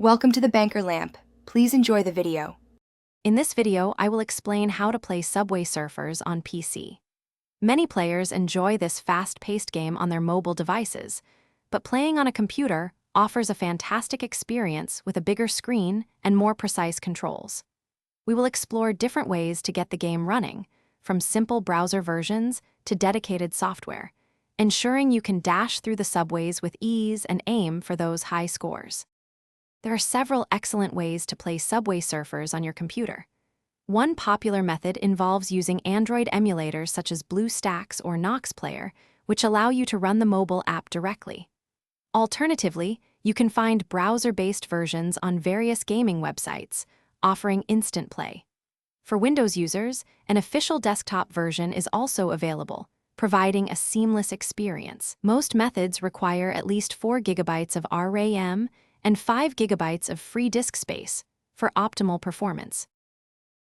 Welcome to the Banker Lamp. Please enjoy the video. In this video, I will explain how to play Subway Surfers on PC. Many players enjoy this fast-paced game on their mobile devices, but playing on a computer offers a fantastic experience with a bigger screen and more precise controls. We will explore different ways to get the game running, from simple browser versions to dedicated software, ensuring you can dash through the subways with ease and aim for those high scores. There are several excellent ways to play Subway Surfers on your computer. One popular method involves using Android emulators such as BlueStacks or Nox Player, which allow you to run the mobile app directly. Alternatively, you can find browser-based versions on various gaming websites, offering instant play. For Windows users, an official desktop version is also available, providing a seamless experience. Most methods require at least 4 GB of RAM and 5 GB of free disk space for optimal performance.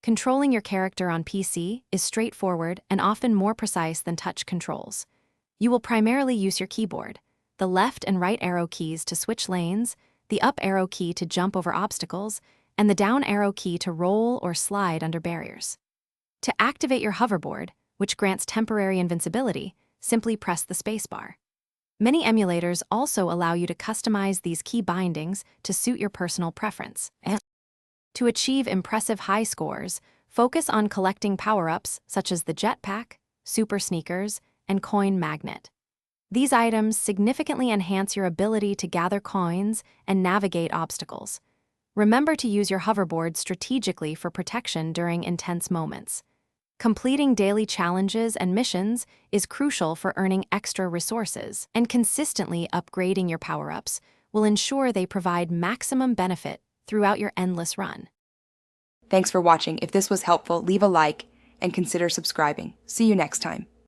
Controlling your character on PC is straightforward and often more precise than touch controls. You will primarily use your keyboard, the left and right arrow keys to switch lanes, the up arrow key to jump over obstacles, and the down arrow key to roll or slide under barriers. To activate your hoverboard, which grants temporary invincibility, simply press the spacebar. Many emulators also allow you to customize these key bindings to suit your personal preference. To achieve impressive high scores, focus on collecting power-ups such as the jetpack, super sneakers, and coin magnet. These items significantly enhance your ability to gather coins and navigate obstacles. Remember to use your hoverboard strategically for protection during intense moments. Completing daily challenges and missions is crucial for earning extra resources, and consistently upgrading your power-ups will ensure they provide maximum benefit throughout your endless run. Thanks for watching. If this was helpful, leave a like and consider subscribing. See you next time.